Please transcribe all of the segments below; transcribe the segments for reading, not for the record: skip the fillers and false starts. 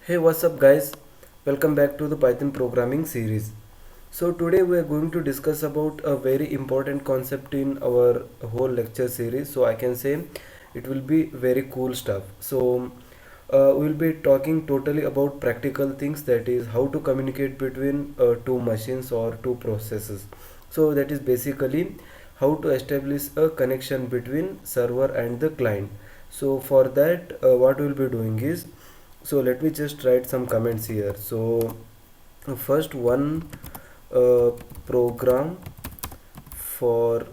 Hey, what's up, guys? Welcome back to the Python programming series. So today we are going to discuss about a very important concept in our whole lecture series. So I can say it will be very cool stuff. So we'll be talking totally about practical things, that is how to communicate between two machines or two processes. So that is basically how to establish a connection between server and the client. So for that, what we'll be doing is, so let me just write some comments here. So first one, uh, program for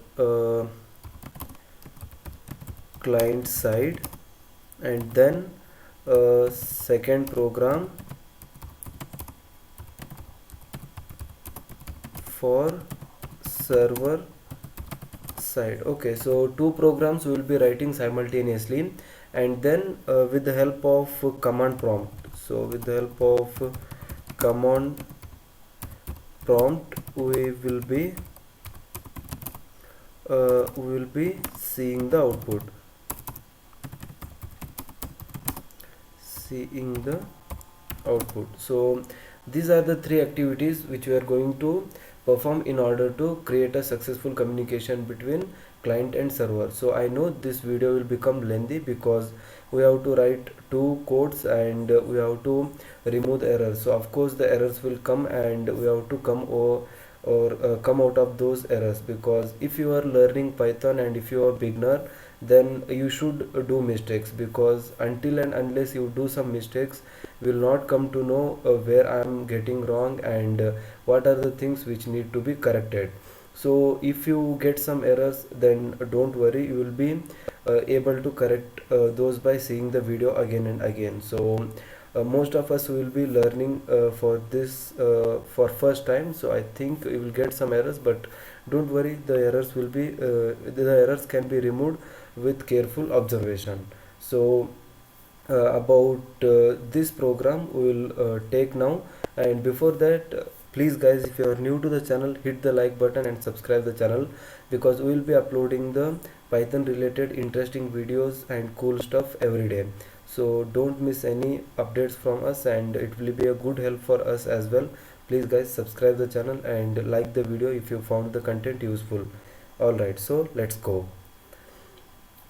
client side, and then second program for server side. Okay, so two programs we will be writing simultaneously, and then with the help of command prompt. So with the help of command prompt we will be seeing the output, so these are the three activities which we are going to perform in order to create a successful communication between client and server. So I know this video will become lengthy because we have to write two codes, and we have to remove the errors. So of course the errors will come, and we have to come out of those errors, because if you are learning Python and if you are beginner, then you should do mistakes, because until and unless you do some mistakes, will not come to know where I am getting wrong, and what are the things which need to be corrected. So if you get some errors, then don't worry, you will be able to correct those by seeing the video again and again. So most of us will be learning for this for first time, so I think you will get some errors, but don't worry, the errors can be removed with careful observation. So about this program we will take now, and before that, please guys, if you are new to the channel, hit the like button and subscribe the channel, because we will be uploading the Python related interesting videos and cool stuff every day. So don't miss any updates from us, and it will be a good help for us as well. Please guys, subscribe the channel and like the video if you found the content useful. Alright, so let's go.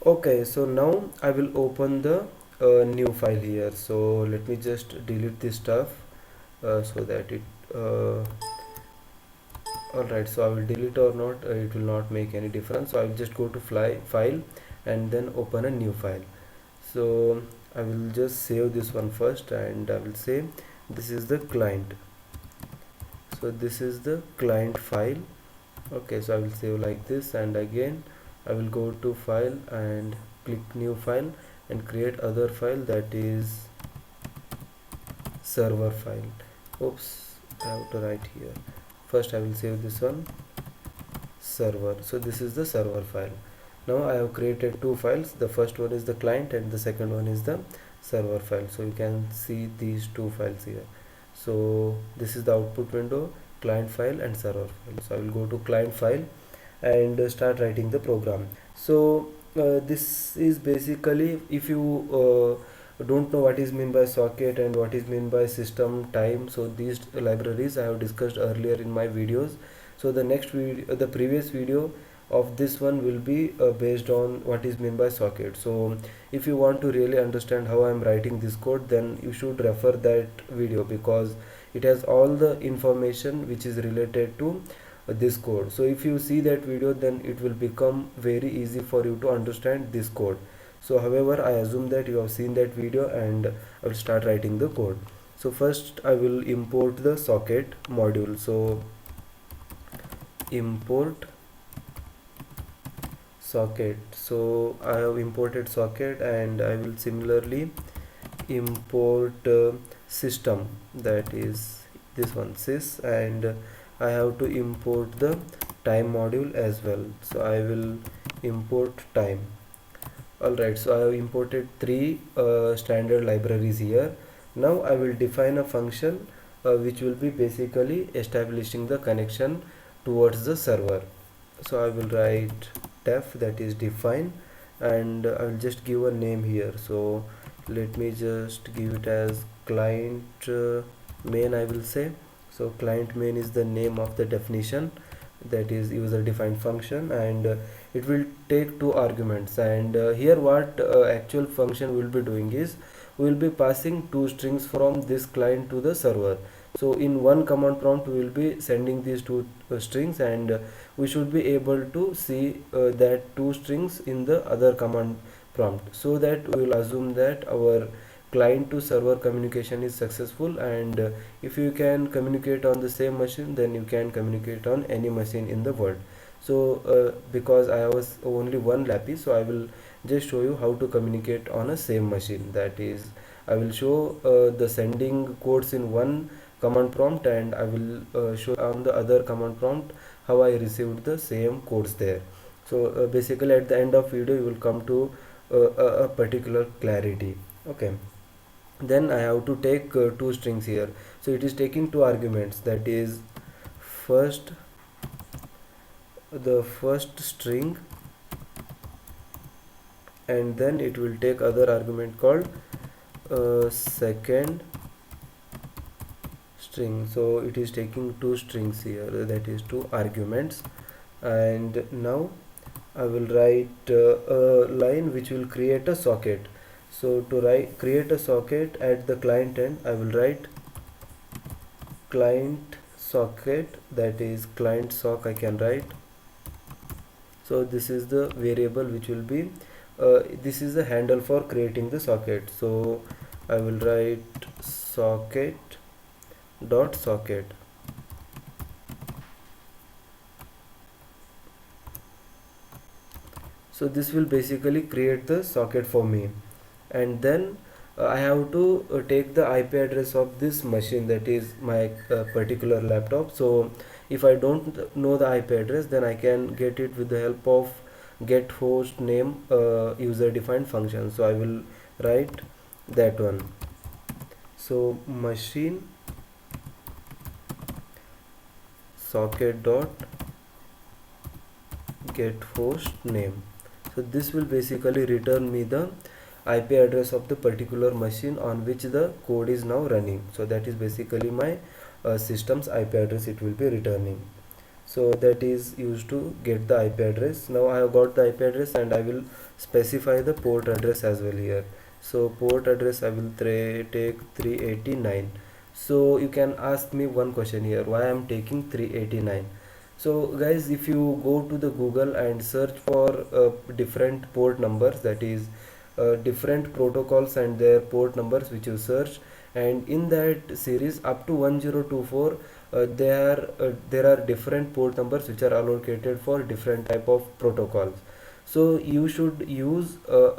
Okay, so now I will open the new file here. So let me just delete this stuff so that it alright, so I will delete or not, it will not make any difference. So I will just go to file and then open a new file. So I will just save this one first, and I will say this is the client. So this is the client file. Okay, so I will save like this, and again I will go to file and click new file and create other file, that is server file. Oops, I have to write here. First I will save this one, server. So this is the server file. Now I have created two files. The first one is the client and the second one is the server file. So you can see these two files here. So this is the output window, client file and server file. So I will go to client file and start writing the program. So this is basically, if you don't know what is meant by socket and what is meant by system time, so these libraries I have discussed earlier in my videos. So the next video, the previous video of this one will be based on what is meant by socket. So if you want to really understand how I am writing this code, then you should refer that video, because it has all the information which is related to this code. So if you see that video, then it will become very easy for you to understand this code. So however, I assume that you have seen that video, and I will start writing the code. So first I will import the socket module. So import socket. So I have imported socket, and I will similarly import system, that is this one, sys, and I have to import the time module as well. So I will import time. Alright, so I have imported three standard libraries here. Now I will define a function which will be basically establishing the connection towards the server. So I will write def, that is define, and I will just give a name here. So let me just give it as client main, I will say. So client main is the name of the definition, that is user defined function, and it will take two arguments. And here what actual function will be doing is we will be passing two strings from this client to the server. So in one command prompt we will be sending these two strings, and we should be able to see that two strings in the other command prompt, so that we will assume that our client to server communication is successful. And if you can communicate on the same machine, then you can communicate on any machine in the world. So because I was only one lappy, so I will just show you how to communicate on a same machine. That is, I will show the sending codes in one command prompt, and I will show on the other command prompt how I received the same codes there. So basically at the end of video you will come to a particular clarity. Okay, then I have to take two strings here. So it is taking two arguments, that is first the first string, and then it will take other argument called second string. So it is taking two strings here, that is two arguments. And now I will write a line which will create a socket. So to create a socket at the client end, I will write client socket, that is client sock I can write. So this is the variable which will be this is the handle for creating the socket. So I will write socket dot socket. So this will basically create the socket for me. And then I have to take the IP address of this machine, that is my particular laptop. So if I don't know the IP address, then I can get it with the help of get host name user defined function. So I will write that one. So machine socket dot get host name. So this will basically return me the IP address of the particular machine on which the code is now running. So that is basically my system's IP address it will be returning. So that is used to get the IP address. Now I have got the IP address, and I will specify the port address as well here. So port address I will take 389. So you can ask me one question here, why I am taking 389. So guys, if you go to the Google and search for different port numbers, that is different protocols and their port numbers which you search, and in that series up to 1024 there are different port numbers which are allocated for different type of protocols. So you should use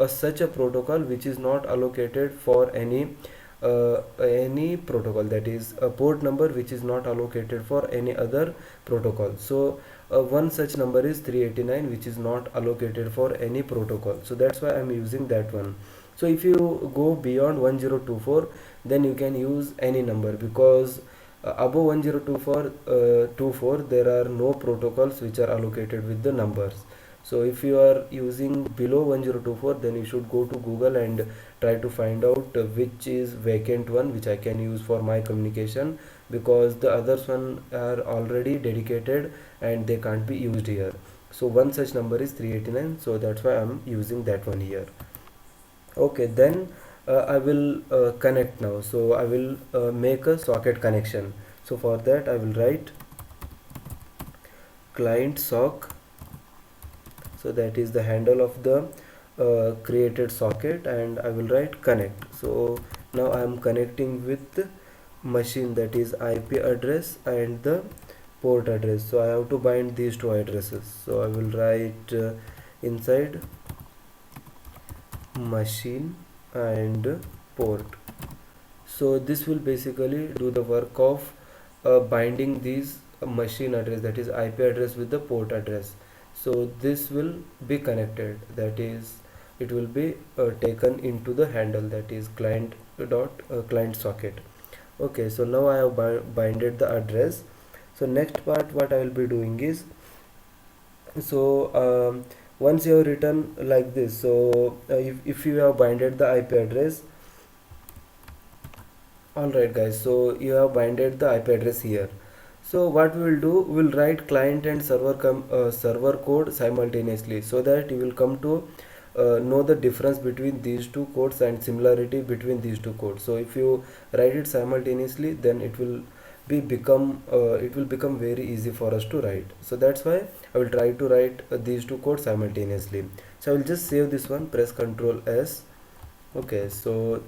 such a protocol which is not allocated for any protocol, that is a port number which is not allocated for any other protocol. So one such number is 389, which is not allocated for any protocol. So that's why I'm using that one. So if you go beyond 1024, then you can use any number, because above 1024 there are no protocols which are allocated with the numbers. So if you are using below 1024, then you should go to Google and try to find out which is vacant one which I can use for my communication, because the others one are already dedicated and they can't be used here. So one such number is 389, so that's why I'm using that one here. Okay, then I will connect now. So I will make a socket connection. So for that I will write client sock. So that is the handle of the created socket, and I will write connect. So now I am connecting with machine, that is IP address and the port address. So I have to bind these two addresses. So I will write inside machine and port. So this will basically do the work of binding these machine address, that is IP address, with the port address. So this will be connected, that is it will be taken into the handle, that is client dot client socket. Okay, so now I have binded the address. So next part what I will be doing is, so once you have written like this, so if you have binded the IP address, Alright guys, so you have binded the IP address here. So what we will do, we will write client and server code simultaneously, so that you will come to know the difference between these two codes and similarity between these two codes. So if you write it simultaneously, then it will become very easy for us to write. So that's why I will try to write these two codes simultaneously. So I will just save this one, press Ctrl S. Okay, so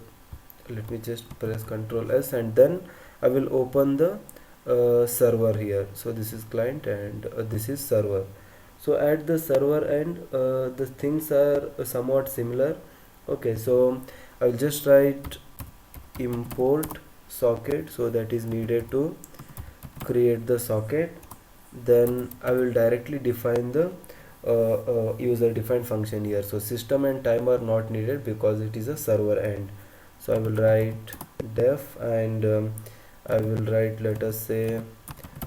let me just press Ctrl S, and then I will open the server here. So this is client and this is server. So at the server end, the things are somewhat similar. Okay, so I will just write import socket, so that is needed to create the socket. Then I will directly define the user defined function here. So system and time are not needed because it is a server end. So I will write def, and I will write, let us say,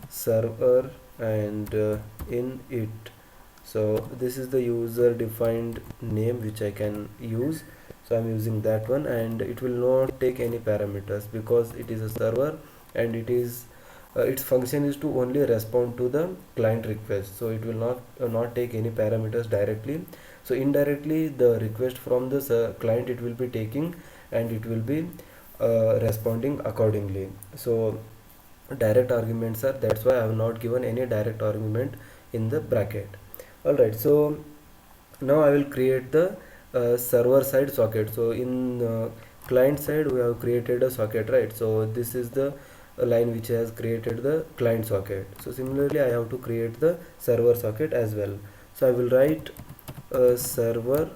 server, and in it. So this is the user defined name which I can use, so I'm using that one, and it will not take any parameters because it is a server, and it is its function is to only respond to the client request. So it will not take any parameters directly. So indirectly the request from the client it will be taking, and it will be responding accordingly. So direct arguments are, that's why I have not given any direct argument in the bracket. Alright, so now I will create the server side socket. So in client side we have created a socket, right? So this is the line which has created the client socket. So similarly I have to create the server socket as well. So I will write server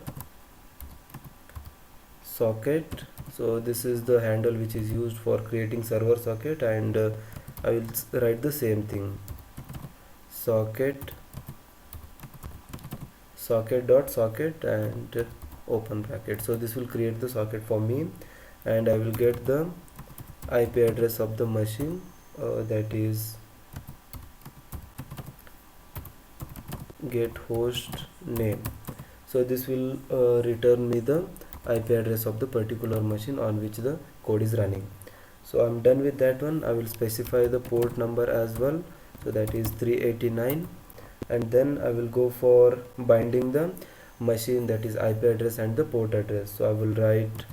socket. So this is the handle which is used for creating server socket, and I will write the same thing, socket dot socket, and open bracket. So this will create the socket for me, and I will get the IP address of the machine, that is get host name. So this will return me the IP address of the particular machine on which the code is running. So I'm done with that one. I will specify the port number as well, so that is 389, and then I will go for binding the machine, that is IP address and the port address. So I will write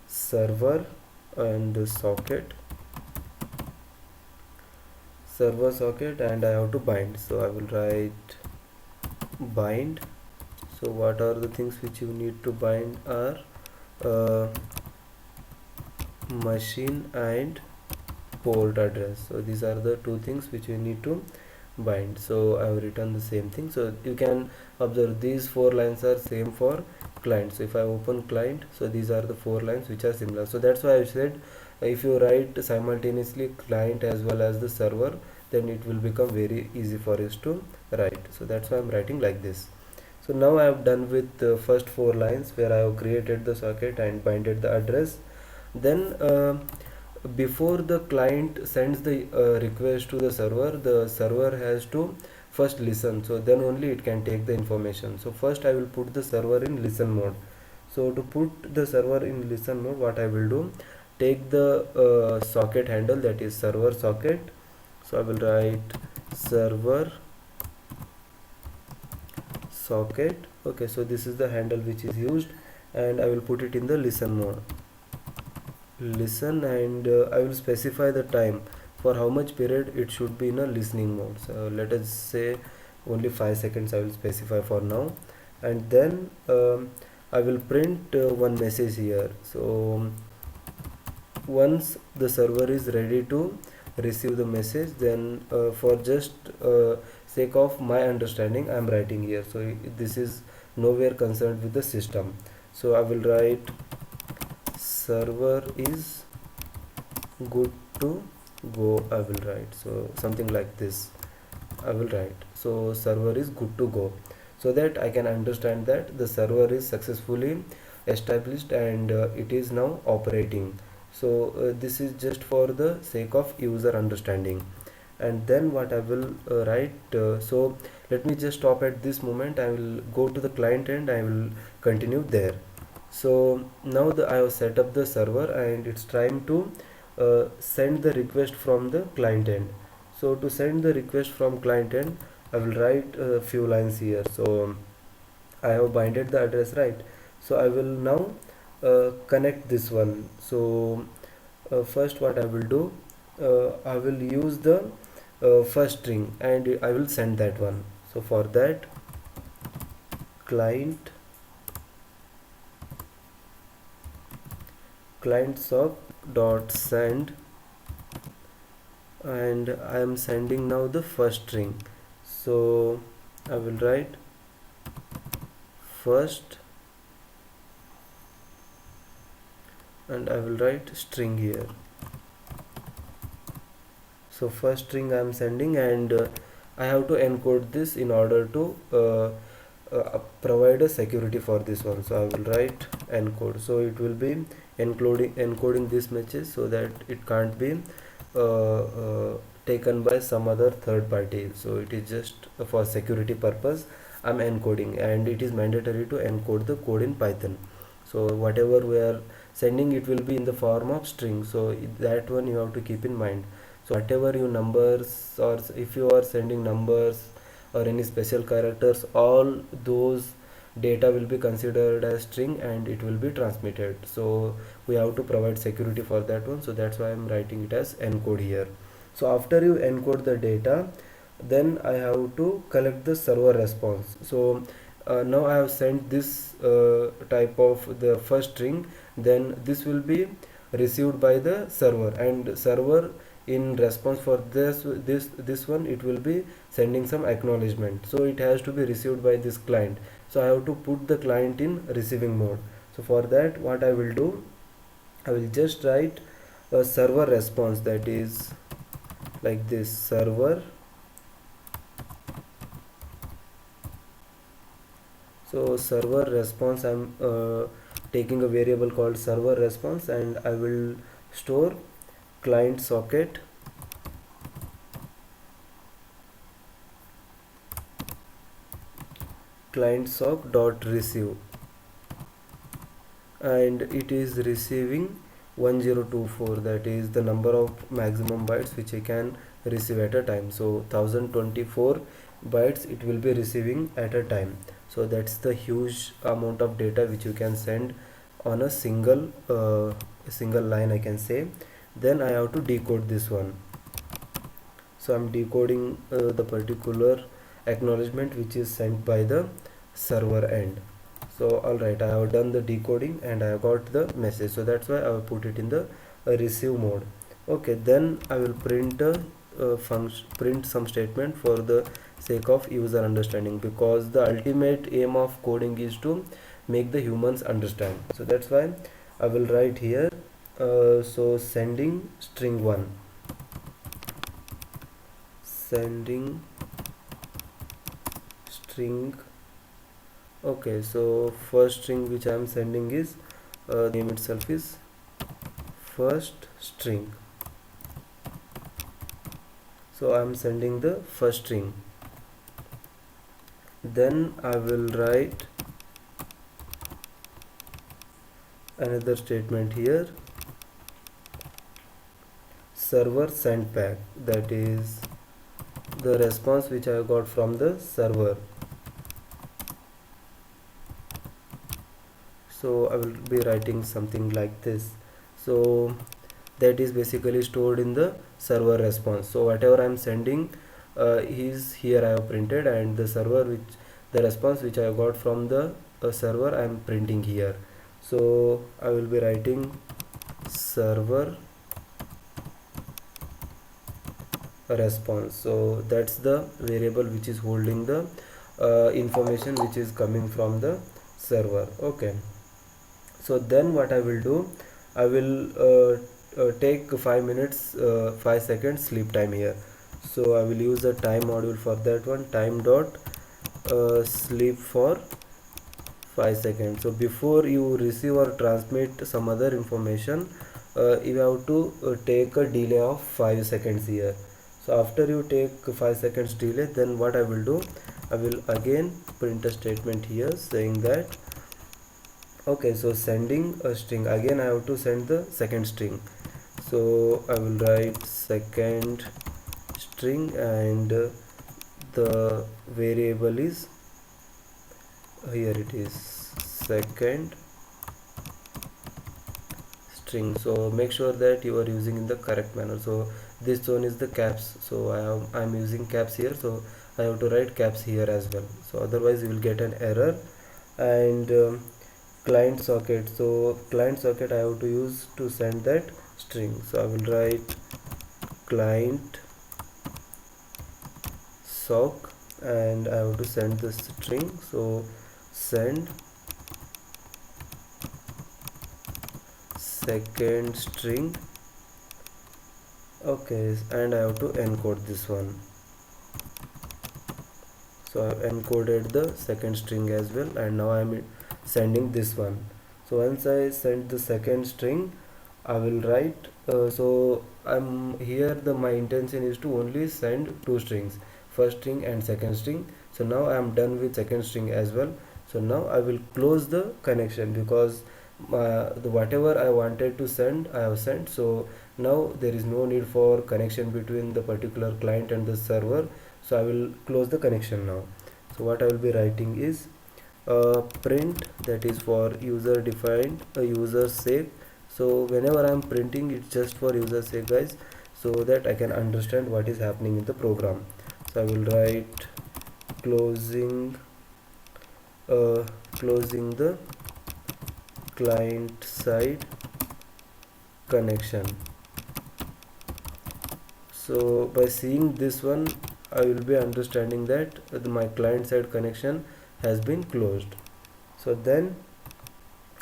server and the socket, server socket, and I have to bind. So I will write bind. So what are the things which you need to bind are machine and port address. So these are the two things which you need to bind. So I have written the same thing. So you can observe these 4 lines are same for client. So if I open client, so these are the 4 lines which are similar. So that's why I said if you write simultaneously client as well as the server, then it will become very easy for us to write. So that's why I'm writing like this. So now I have done with the first 4 lines where I have created the socket and binded the address. Then before the client sends the request to the server has to first listen. So then only it can take the information. So first I will put the server in listen mode. So to put the server in listen mode, what I will do, take the socket handle, that is server socket. So I will write server socket. Okay, so this is the handle which is used, and I will put it in the listen mode, listen, and I will specify the time for how much period it should be in a listening mode. So let us say only 5 seconds I will specify for now, and then I will print one message here. So once the server is ready to receive the message, then for just sake of my understanding I am writing here. So this is nowhere concerned with the system. So I will write server is good to go. I will write, so something like this I will write. So server is good to go, so that I can understand that the server is successfully established and it is now operating. So this is just for the sake of user understanding. And then what I will write, so let me just stop at this moment. I will go to the client and I will continue there. So now I have set up the server and it's trying to send the request from the client end. So to send the request from client end, I will write a few lines here. So I have binded the address, right? So I will now connect this one. So first what I will do, I will use the first string and I will send that one. So for that, client sock dot send, and I am sending now the first string. So I will write first and I will write string here. So first string I am sending, and I have to encode this in order to provide a security for this one. So I will write encode, so it will be encoding this message so that it can't be taken by some other third party. So it is just for security purpose I'm encoding, and it is mandatory to encode the code in Python. So whatever we are sending, it will be in the form of string, so that one you have to keep in mind. So whatever you numbers, or if you are sending numbers or any special characters, all those data will be considered as string and it will be transmitted. So we have to provide security for that one, so that's why I'm writing it as encode here. So after you encode the data, then I have to collect the server response. So now I have sent this type of the first string, then this will be received by the server, and server in response for this one, it will be sending some acknowledgement. So it has to be received by this client, so I have to put the client in receiving mode. So for that, what I will do, I will just write a server response, that is like this: server. So server response, I'm taking a variable called server response, and I will store client socket client sock dot receive, and it is receiving 1024, that is the number of maximum bytes which I can receive at a time. So 1024 bytes it will be receiving at a time. So that's the huge amount of data which you can send on a single line, I can say. Then I have to decode this one. So I'm decoding the particular acknowledgement which is sent by the server end. So alright, I have done the decoding and I have got the message, so that's why I will put it in the receive mode. Okay, then I will print print some statement for the sake of user understanding, because the ultimate aim of coding is to make the humans understand. So that's why I will write here so sending string 1, sending string. Okay, so first string which I am sending is name itself is first string. So I am sending the first string. Then I will write another statement here: server sent back, that is the response which I got from the server. So I will be writing something like this. So that is basically stored in the server response. So whatever I am sending is here I have printed, and the response which I got from the server I am printing here. So I will be writing server response. So that's the variable which is holding the information which is coming from the server. Okay, so then what I will do, I will take 5 minutes 5 seconds sleep time here. So I will use the time module for that one, time dot sleep for 5 seconds. So before you receive or transmit some other information, you have to take a delay of 5 seconds here. So after you take 5 seconds delay, then what I will do, I will again print a statement here saying that Okay, so sending a string, again I have to send the second string. So I will write second string, and the variable is, here it is, second string. So make sure that you are using in the correct manner. So this one is the caps, so I'm using caps here, so I have to write caps here as well, so otherwise you will get an error. And client socket, so client socket I have to use to send that string, so I will write client sock, and I have to send the string, so send second string. Okay, and I have to encode this one, so I've encoded the second string as well, and now I'm sending this one. So once I send the second string, I will write, so I'm here, the my intention is to only send two strings, first string and second string. So now I am done with second string as well. So now I will close the connection, because the whatever I wanted to send I have sent. So now there is no need for connection between the particular client and the server, so I will close the connection now. So what I will be writing is print, that is for user defined, user sake. So whenever I am printing, it's just for user sake, guys, so that I can understand what is happening in the program. So I will write closing, closing the client side connection. So by seeing this one, I will be understanding that my client side connection has been closed. So then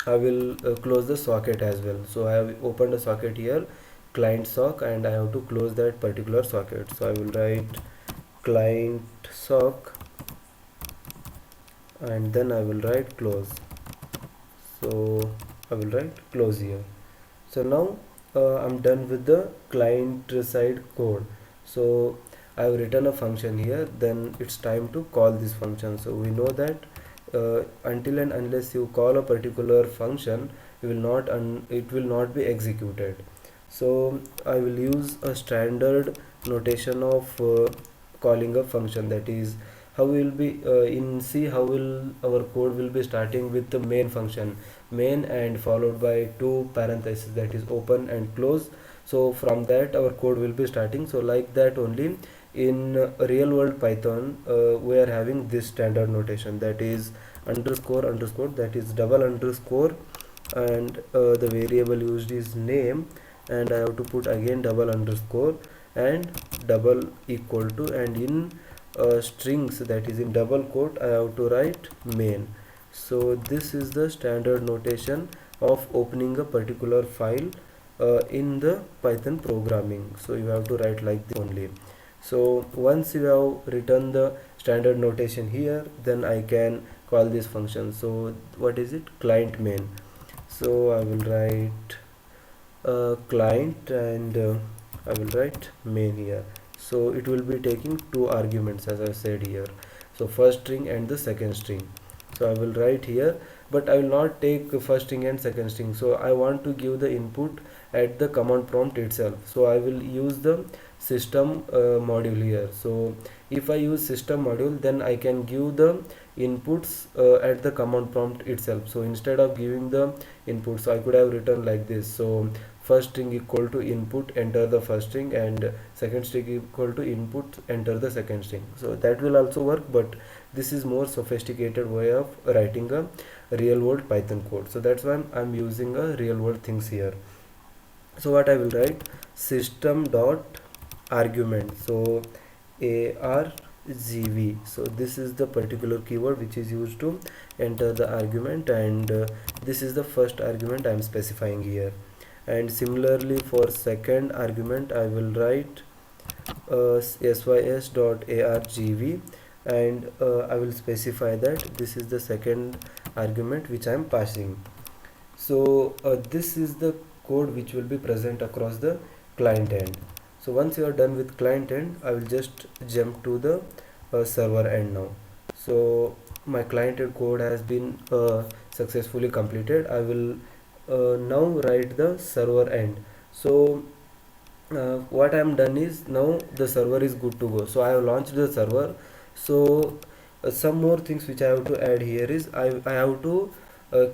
I will close the socket as well. So I have opened a socket here, client sock, and I have to close that particular socket. So I will write client sock, and then I will write close. So I will write close here. So now I'm done with the client side code. So I've written a function here, then it's time to call this function. So we know that until and unless you call a particular function, you will not it will not be executed. So I will use a standard notation of calling a function, that is how we will be in C, how will our code will be starting with the main function, main, and followed by two parentheses, that is open and close. So from that our code will be starting. So like that only in real world Python, we are having this standard notation, that is underscore underscore, that is double underscore, and the variable used is name, and I have to put again double underscore and double equal to, and in strings, that is in double quote, I have to write main. So this is the standard notation of opening a particular file in the Python programming. So you have to write like this only. So once you have written the standard notation here, then I can call this function. So what is it? Client main. So I will write client, and I will write main here. So it will be taking two arguments, as I said here, so first string and the second string. So I will write here, but I will not take first string and second string. So I want to give the input at the command prompt itself, so I will use the system module here. So if I use system module, then I can give the inputs at the command prompt itself. So instead of giving the input, so I could have written like this. So first string equal to input, enter the first string, and second string equal to input, enter the second string. So that will also work, but this is more sophisticated way of writing a real world Python code. So that's why I'm using a real world things here. So what I will write, system dot argument, so argv. So this is the particular keyword which is used to enter the argument, and this is the first argument I am specifying here. And similarly for second argument, I will write sys.argv, and I will specify that this is the second argument which I am passing. So this is the code which will be present across the client end. So once you are done with client end, I will just jump to the server end now. So my client end code has been successfully completed. I will now write the server end. So what I am done is, now the server is good to go. So I have launched the server. So some more things which I have to add here is, I have to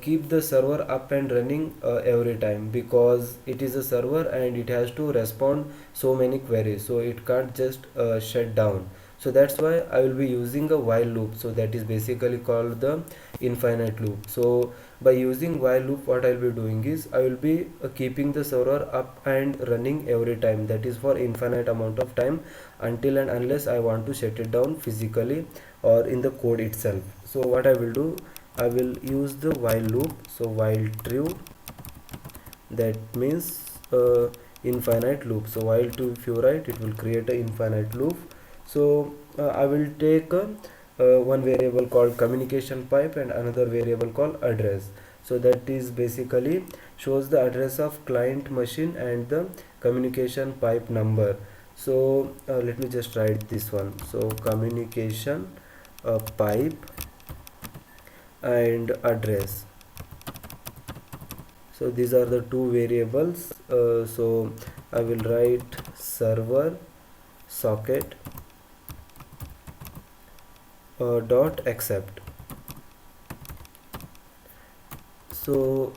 keep the server up and running every time, because it is a server and it has to respond so many queries, so it can't just shut down. So that's why I will be using a while loop. So that is basically called the infinite loop. So by using while loop, what I'll be doing is, I will be keeping the server up and running every time, that is for infinite amount of time, until and unless I want to shut it down physically or in the code itself. So what I will do, I will use the while loop. So while true, that means infinite loop. So while true, if you write, it will create an infinite loop. So I will take one variable called communication pipe and another variable called address. So that is basically shows the address of client machine and the communication pipe number. So let me just write this one. So communication pipe and address. So these are the two variables. So I will write server socket dot accept. So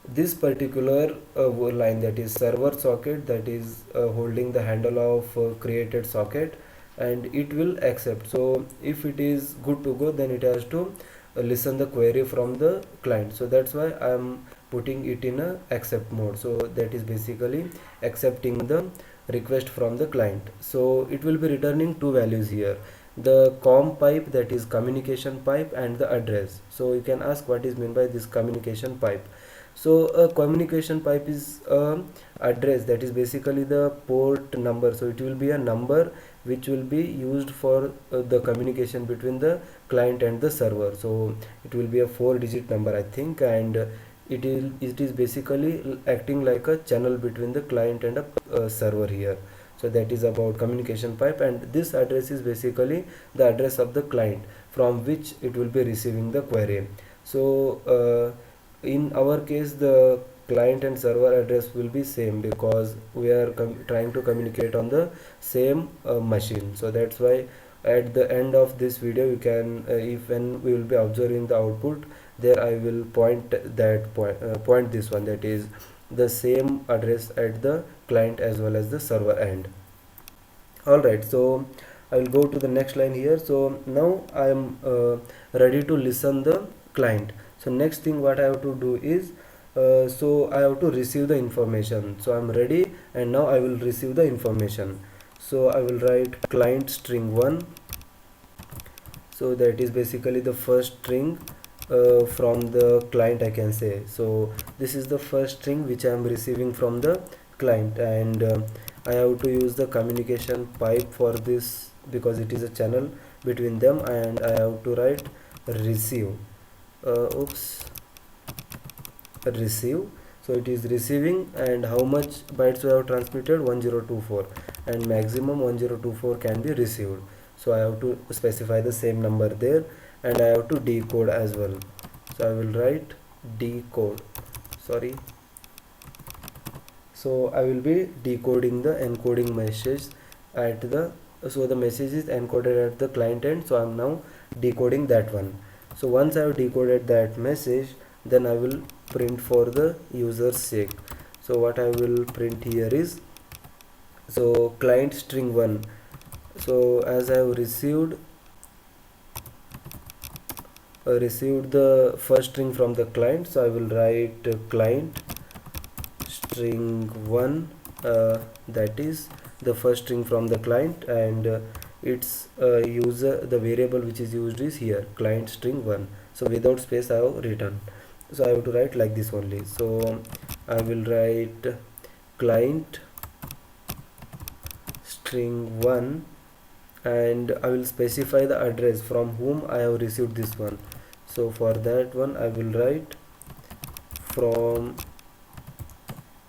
this particular line, that is server socket, that is holding the handle of created socket, and it will accept. So if it is good to go, then it has to listen the query from the client. So that's why I am putting it in a accept mode. So that is basically accepting the request from the client. So it will be returning two values here, the com pipe, that is communication pipe, and the address. So you can ask what is meant by this communication pipe. So a communication pipe is address, that is basically the port number. So it will be a number which will be used for the communication between the client and the server. So it will be a 4-digit number, I think, and it is basically acting like a channel between the client and a server here. So that is about communication pipe, and this address is basically the address of the client from which it will be receiving the query. So in our case, the client and server address will be same, because we are trying to communicate on the same machine. So that's why at the end of this video, you can if when we will be observing the output, there I will point that point this one, that is the same address at the client as well as the server end. Alright, so I will go to the next line here. So now I am ready to listen the client. So next thing what I have to do is, so I have to receive the information. So I am ready, and now I will receive the information. So I will write client string 1. So that is basically the first string from the client, I can say. So this is the first string which I am receiving from the client, and I have to use the communication pipe for this, because it is a channel between them, and I have to write receive. Receive. So it is receiving, and how much bytes we have transmitted, 1024, and maximum 1024 can be received. So I have to specify the same number there, and I have to decode as well. So I will write decode, sorry. So I will be decoding the encoding message at the, so the message is encoded at the client end. So I am now decoding that one. So once I have decoded that message, then I will print for the user's sake. So what I will print here is, so client string 1. So as I have received the first string from the client, so I will write client string 1, that is the first string from the client, and its user, the variable which is used is here client string 1. So without space I have written. So I have to write like this only. So I will write client string 1, and I will specify the address from whom I have received this one. So for that one I will write from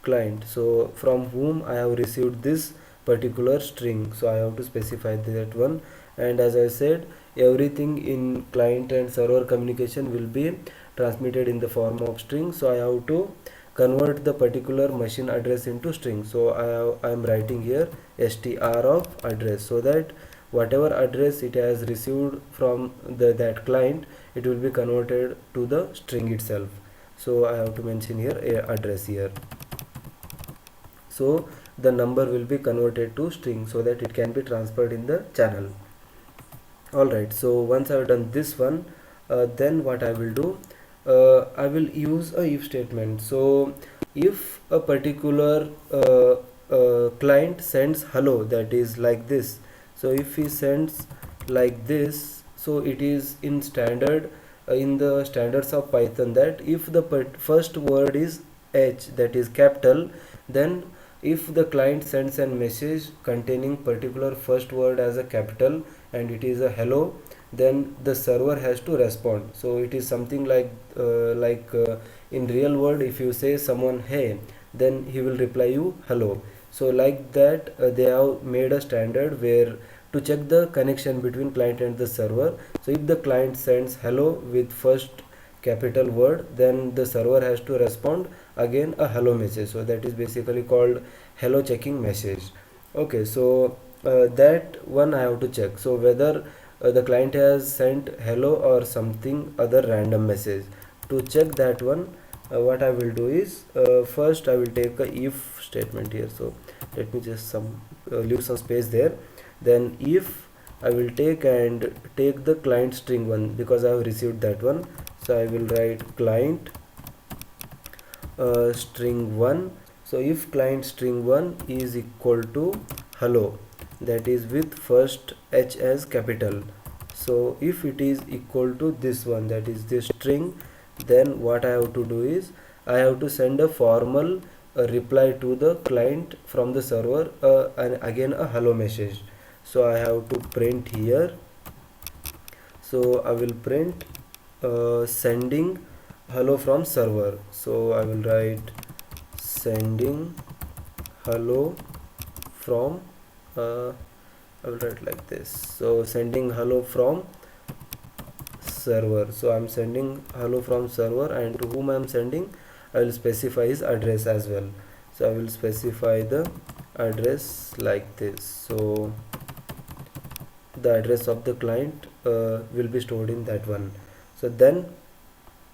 client, so from whom I have received this particular string. So I have to specify that one. And as I said, everything in client and server communication will be transmitted in the form of string, so I have to convert the particular machine address into string. So I am writing here str of address, so that whatever address it has received from that client, it will be converted to the string itself. So I have to mention here a address here, so the number will be converted to string so that it can be transferred in the channel. Alright, so once I have done this one, then what I will do, I will use a if statement. So if a particular client sends hello, that is like this, so if he sends like this, so it is in standard, in the standards of Python, that if the first word is H, that is capital, then if the client sends a message containing particular first word as a capital and it is a hello, then the server has to respond. So it is something like in real world, if you say someone hey, then he will reply you hello. So like that, they have made a standard where to check the connection between client and the server. So if the client sends hello with first capital word, then the server has to respond again a hello message. So that is basically called hello checking message. Okay, so that one I have to check, so whether the client has sent hello or something other random message. To check that one, what I will do is, first I will take a if statement here. So let me just leave some space there. Then if I will take the client string one, because I have received that one, so I will write client string 1. So if client string 1 is equal to hello, that is with first H as capital, so if it is equal to this one, that is this string, then what I have to do is I have to send a formal reply to the client from the server, and again a hello message. So I have to print here, so I will print sending hello from server. So I will write sending hello from I will write like this, so sending hello from server. So I'm sending hello from server, and to whom I'm sending, I will specify his address as well. So I will specify the address like this. So the address of the client will be stored in that one. So then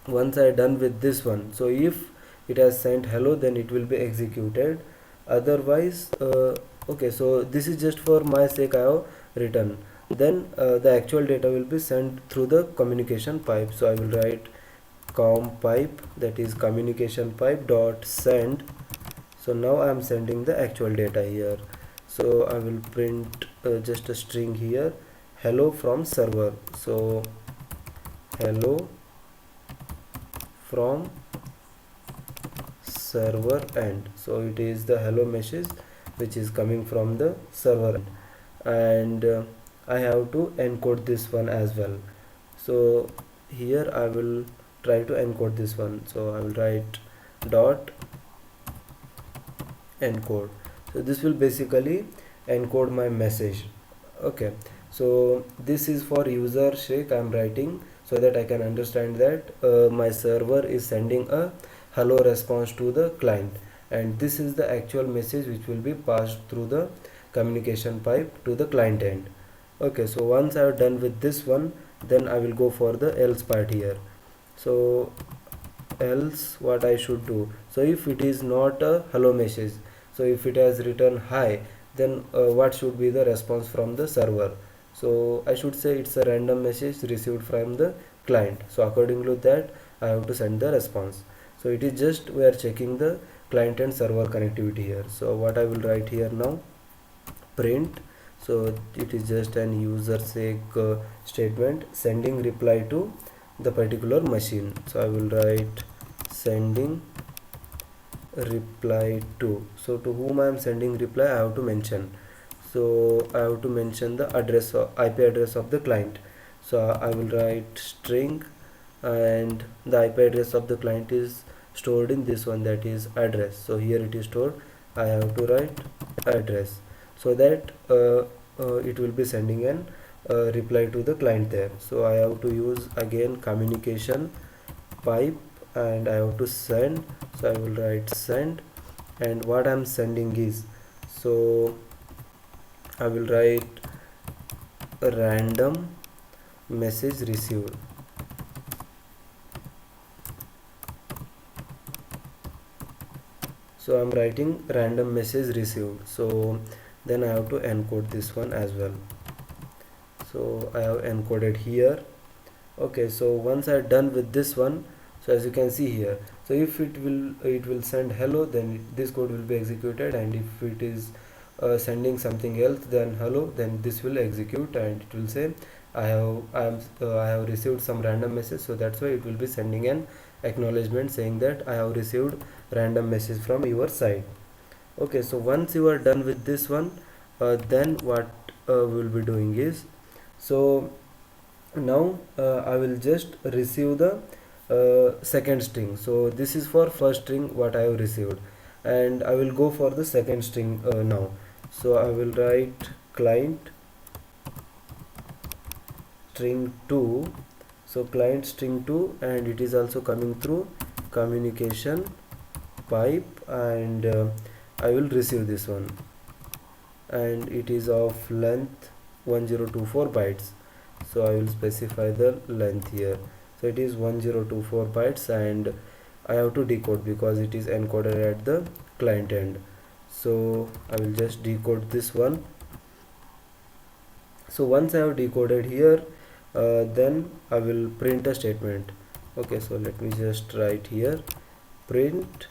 once I done with this one, so if it has sent hello, then it will be executed. Otherwise, okay, so this is just for my sake I have written. Then the actual data will be sent through the communication pipe. So I will write com pipe, that is communication pipe dot send. So now I am sending the actual data here. So I will print just a string here, hello from server. So hello from server end. So it is the hello message which is coming from the server end, and I have to encode this one as well. So here I will try to encode this one. So I will write dot encode. So this will basically encode my message. Okay, so this is for user sake I am writing, so that I can understand that my server is sending a hello response to the client, and this is the actual message which will be passed through the communication pipe to the client end. Okay, so once I have done with this one, then I will go for the else part here. So else what I should do, so if it is not a hello message, so if it has written hi, then what should be the response from the server? So I should say it's a random message received from the client. So according to that, I have to send the response. So it is just we are checking the client and server connectivity here. So what I will write here now, print. So it is just an user sake statement sending reply to the particular machine. So I will write sending reply to. So to whom I am sending reply, I have to mention. So I have to mention the address or IP address of the client. So I will write string, and the IP address of the client is stored in this one, that is address. So here it is stored, I have to write address, so that it will be sending an reply to the client there. So I have to use again communication pipe, and I have to send, so I will write send, and what I'm sending is, so I will write a random message received. So I'm writing random message received, so then I have to encode this one as well. So I have encoded here. Okay, so once I'm done with this one, so as you can see here, so if it will send hello, then this code will be executed, and if it is sending something else than hello, then this will execute, and it will say I have received some random message, so that's why it will be sending an acknowledgement saying that I have received random message from your side. Okay, so once you are done with this one, then what we'll be doing is, so now I will just receive the second string. So this is for first string what I have received, and I will go for the second string now. So I will write client string 2, so client string 2, and it is also coming through communication pipe, and I will receive this one, and it is of length 1024 bytes. So I will specify the length here, so it is 1024 bytes, and I have to decode because it is encoded at the client end. So I will just decode this one. So once I have decoded here, then I will print a statement. Okay, so let me just write here print.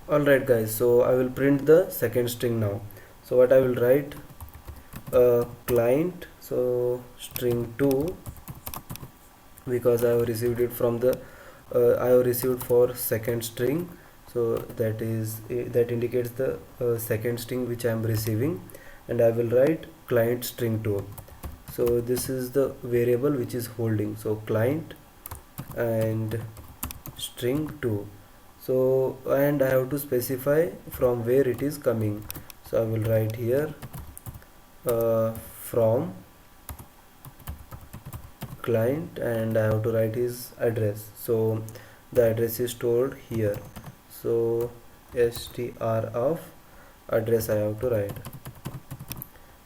Alright guys, so I will print the second string now. So what I will write, client, so string 2, because I have received it from the I have received for second string, so that is that indicates the second string which I am receiving, and I will write client string 2. So this is the variable which is holding, so client and string 2. So and I have to specify from where it is coming, so I will write here from client, and I have to write his address, so the address is stored here, so str of address I have to write.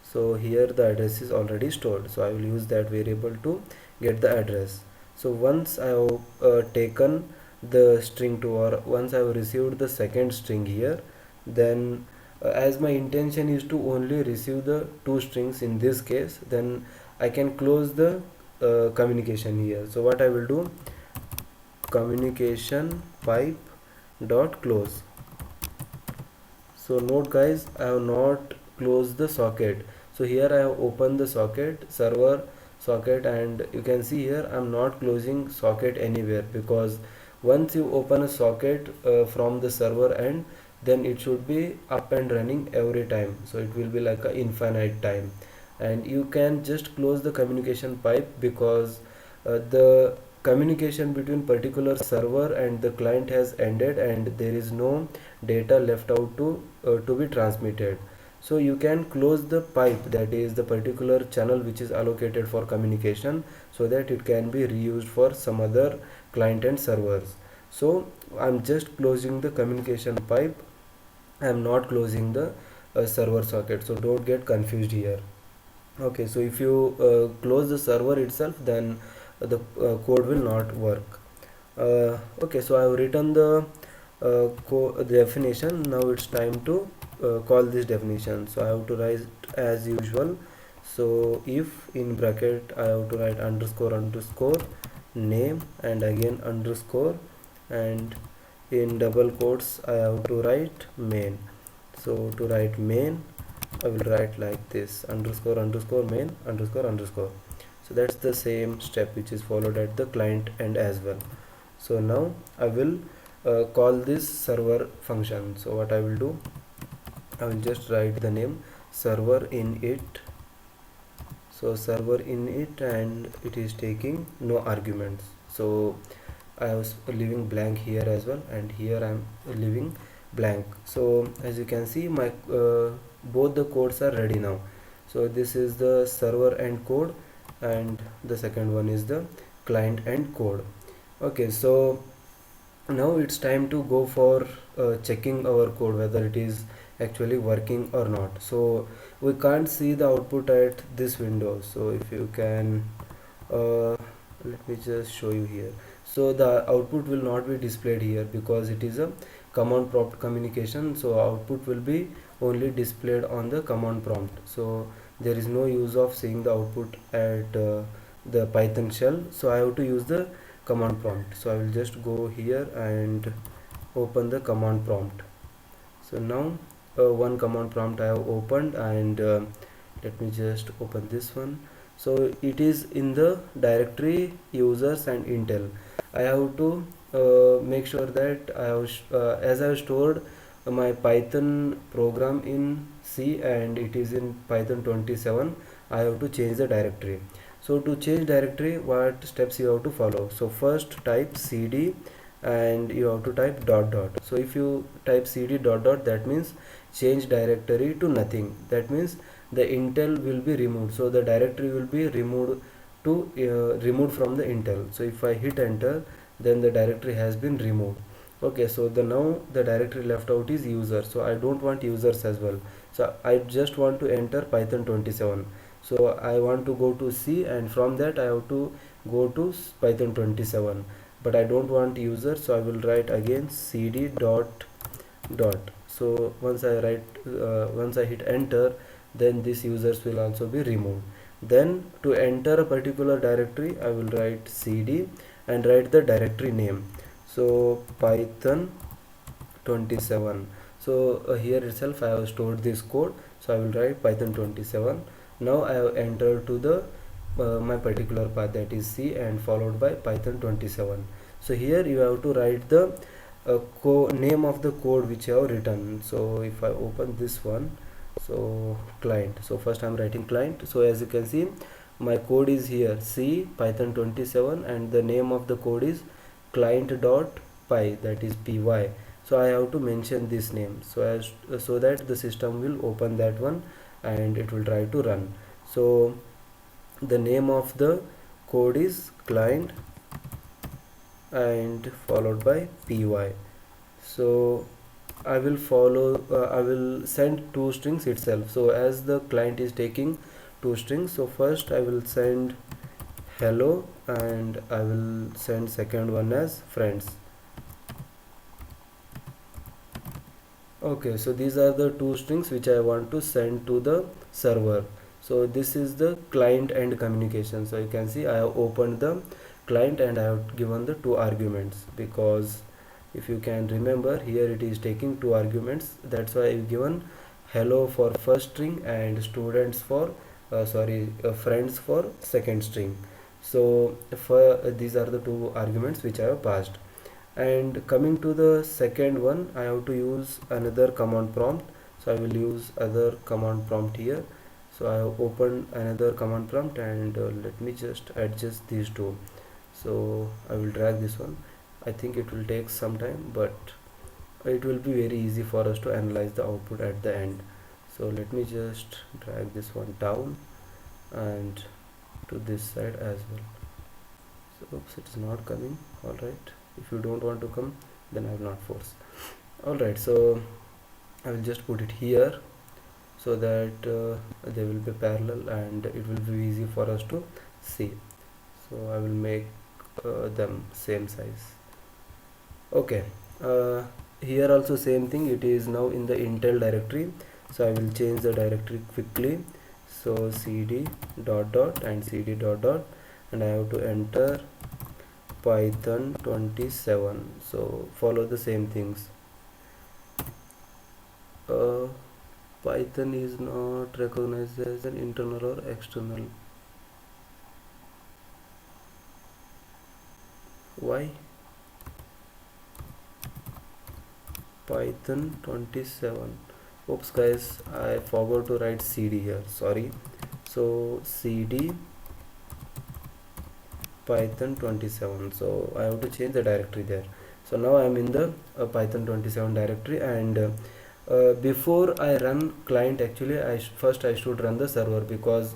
So here the address is already stored, so I will use that variable to get the address. So once I have taken the string 2, or once I have received the second string here, then as my intention is to only receive the two strings in this case, then I can close the communication here. So what I will do, communication pipe dot close. So note guys, I have not closed the socket. So here I have opened the socket, server socket, and you can see here I am not closing socket anywhere, because once you open a socket from the server end, then it should be up and running every time, so it will be like a infinite time. And you can just close the communication pipe because the communication between particular server and the client has ended, and there is no data left out to be transmitted. So you can close the pipe, that is the particular channel which is allocated for communication, so that it can be reused for some other client and servers. So I'm just closing the communication pipe, I am not closing the server socket, so don't get confused here. Okay, so if you close the server itself, then the code will not work. Okay, so I have written the definition. Now it's time to call this definition. So I have to write as usual. So if in bracket I have to write underscore underscore name, and again underscore, and in double quotes I have to write main. So to write main, I will write like this, underscore underscore main underscore underscore. So that's the same step which is followed at the client end as well. So now I will call this server function. So what I will do, I will just write the name server init. So server init, and it is taking no arguments. So I was leaving blank here as well, and here I am leaving blank. So as you can see, my both the codes are ready now. So this is the server end code, and the second one is the client and code. Okay, so now it's time to go for checking our code whether it is actually working or not. So we can't see the output at this window, so if you can let me just show you here. So the output will not be displayed here because it is a command prompt communication, so output will be only displayed on the command prompt. So there is no use of seeing the output at the Python shell, so I have to use the command prompt. So I will just go here and open the command prompt. So now one command prompt I have opened, and let me just open this one. So it is in the directory users and Intel. I have to make sure that I have as I have stored my Python program in C and it is in Python 27, I have to change the directory. So to change directory, what steps you have to follow? So first type cd and you have to type dot dot. So if you type cd dot dot, that means change directory to nothing. That means the Intel will be removed, so the directory will be removed to removed from the Intel. So if I hit enter, then the directory has been removed. Okay, so the now the directory left out is user, so I don't want users as well. So I just want to enter Python 27. So I want to go to C, and from that I have to go to Python 27, but I don't want user, so I will write again cd dot dot. So once I hit enter, then these users will also be removed. Then to enter a particular directory, I will write cd and write the directory name. So Python 27. So here itself I have stored this code, so I will write Python 27. Now I have entered to the my particular path, that is C, and followed by Python 27. So here you have to write the name of the code which you have written. So if I open this one, so client, so first I'm writing client. So as you can see, my code is here C Python 27 and the name of the code is client.py, that is py. So I have to mention this name so that the system will open that one and it will try to run. So the name of the code is client and followed by py. So I will send two strings itself. So as the client is taking two strings, so first I will send hello and I will send second one as friends. Okay, so these are the two strings which I want to send to the server. So this is the client end communication. So you can see I have opened the client and I have given the two arguments, because if you can remember, here it is taking two arguments. That's why I've given hello for first string and students for friends for second string. So for these are the two arguments which I have passed. And coming to the second one, I have to use another command prompt. So I will use other command prompt here. So I have opened another command prompt, and let me just adjust these two. So I will drag this one. I think it will take some time, but it will be very easy for us to analyze the output at the end. So let me just drag this one down and to this side as well. So oops, it is not coming. All right, if you don't want to come, then I will not force. All right, so I will just put it here so that they will be parallel and it will be easy for us to see. So I will make them same size. Okay, here also same thing, it is now in the Intel directory. So I will change the directory quickly. So cd dot dot and cd dot dot, and I have to enter Python 27. So follow the same things. Python is not recognized as an internal or external. Why? Python 27. Oops guys, I forgot to write cd here, sorry. So cd Python 27. So I have to change the directory there. So now I am in the Python 27 directory, and before I run client, actually first I should run the server, because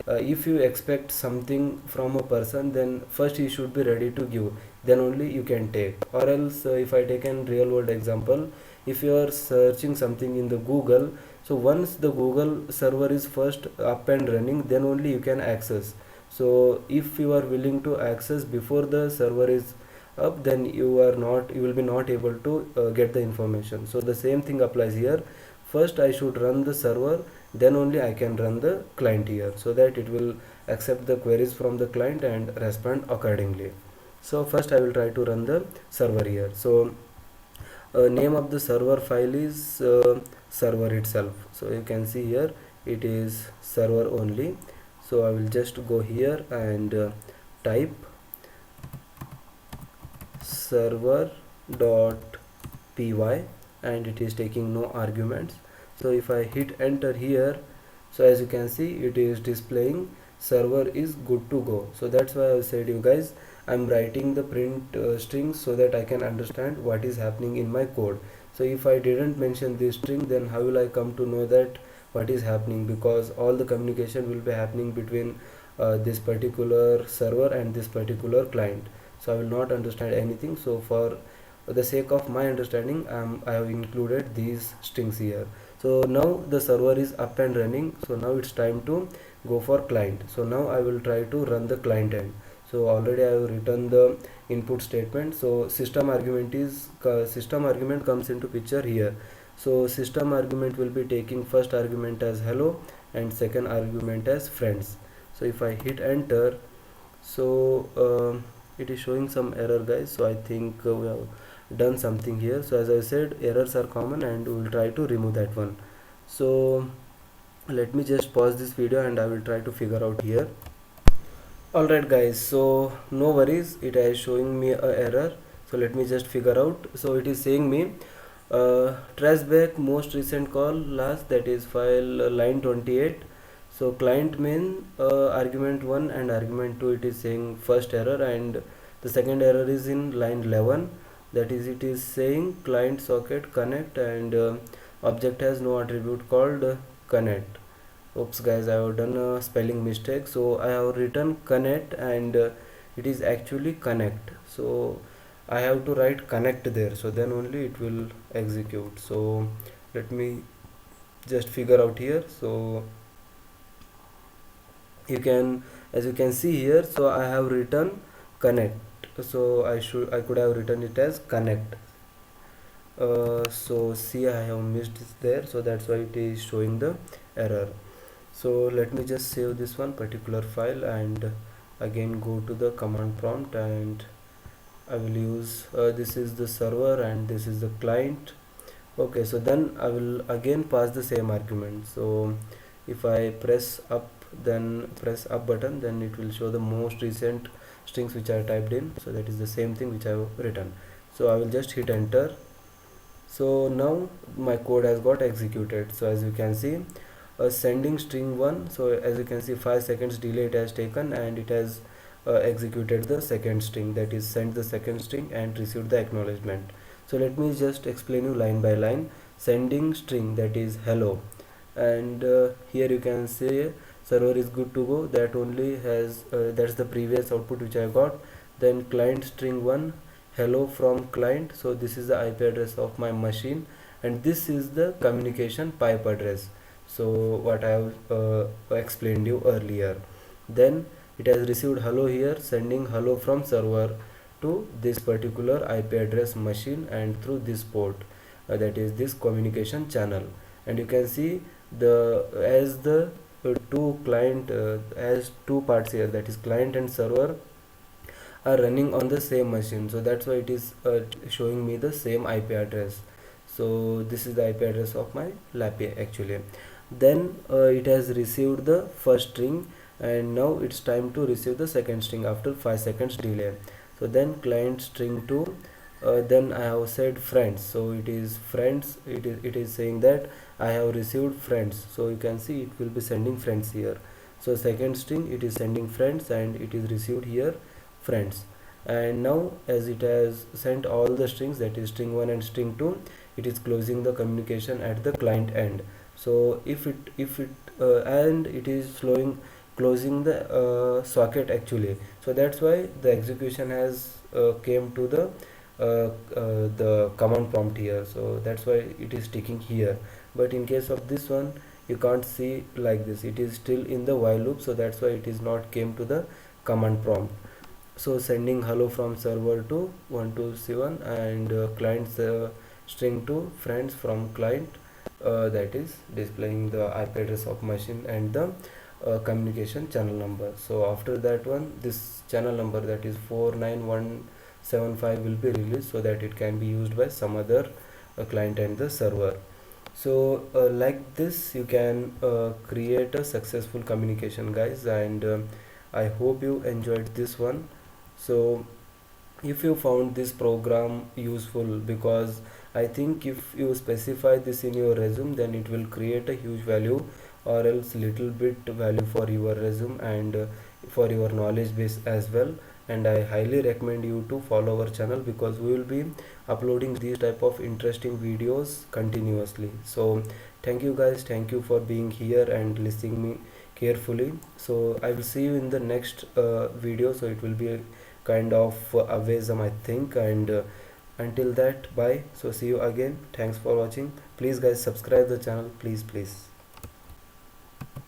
if you expect something from a person, then first he should be ready to give, then only you can take. Or else, if I take an real world example, if you are searching something in the Google, so once the Google server is first up and running, then only you can access. So if you are willing to access before the server is up, then you will be not able to get the information. So the same thing applies here. First I should run the server, then only I can run the client here, so that it will accept the queries from the client and respond accordingly. So first I will try to run the server here. So name of the server file is server itself. So you can see here it is server only. So I will just go here and type server.py, and it is taking no arguments. So if I hit enter here, so as you can see it is displaying server is good to go. So that's why I said you guys, I'm writing the print strings so that I can understand what is happening in my code. So if I didn't mention this string, then how will I come to know that what is happening? Because all the communication will be happening between this particular server and this particular client, so I will not understand anything. So for the sake of my understanding, I have included these strings here. So now the server is up and running. So now it's time to go for client. So now I will try to run the client end. So already I have written the input statement. So system argument comes into picture here. So system argument will be taking first argument as hello and second argument as friends. So if I hit enter, so it is showing some error, guys. So I think we have done something here. So as I said, errors are common and we will try to remove that one. So let me just pause this video and I will try to figure out here. Alright guys, so no worries, it is showing me a error. So let me just figure out. So it is saying me trace back most recent call last, that is file line 28. So client main argument 1 and argument 2, it is saying first error, and the second error is in line 11, that is it is saying client socket connect and object has no attribute called connect. Oops guys, I have done a spelling mistake. So I have written connect and it is actually connect. So I have to write connect there, so then only it will execute. So let me just figure out here. So you can, as you can see here, so I have written connect, so I could have written it as connect. So see, I have missed this there, so that's why it is showing the error. So let me just save this one particular file and again go to the command prompt, and I will use this is the server and this is the client. Okay, so then I will again pass the same argument. So if I press up button, then it will show the most recent strings which I typed in. So that is the same thing which I have written. So I will just hit enter. So now my code has got executed. So as you can see, sending string 1, so as you can see 5 seconds delay it has taken, and it has executed the second string, that is sent the second string and received the acknowledgement. So let me just explain you line by line. Sending string, that is hello, and here you can say server is good to go, that only has that's the previous output which I got. Then client string 1, hello from client, so this is the IP address of my machine, and this is the communication pipe address, so what I have explained you earlier. Then it has received hello here, sending hello from server to this particular IP address machine and through this port, that is this communication channel. And you can see the as the as two parts here, that is client and server are running on the same machine, so that's why it is showing me the same IP address. So this is the IP address of my Lappy actually. Then it has received the first string, and now it's time to receive the second string after 5 seconds delay. So then client string 2, then I have said friends, so it is friends, it is saying that I have received friends, so you can see it will be sending friends here. So second string it is sending friends and it is received here friends. And now as it has sent all the strings, that is string 1 and string 2, it is closing the communication at the client end. So if it and it is closing the socket actually. So that's why the execution has came to the command prompt here, so that's why it is sticking here. But in case of this one, you can't see like this, it is still in the while loop, so that's why it is not came to the command prompt. So sending hello from server to 127 and client's string to friends from client, that is displaying the IP address of machine and the communication channel number. So after that one, this channel number, that is 49175, will be released so that it can be used by some other client and the server. So like this you can create a successful communication, guys, and I hope you enjoyed this one. So if you found this program useful, because I think if you specify this in your resume, then it will create a huge value, or else little bit value for your resume and for your knowledge base as well. And I highly recommend you to follow our channel, because we will be uploading these type of interesting videos continuously. So thank you guys, thank you for being here and listening me carefully. So I will see you in the next video. So it will be a kind of awaism, I think, and until that, bye. So see you again, thanks for watching. Please guys, subscribe the channel, please.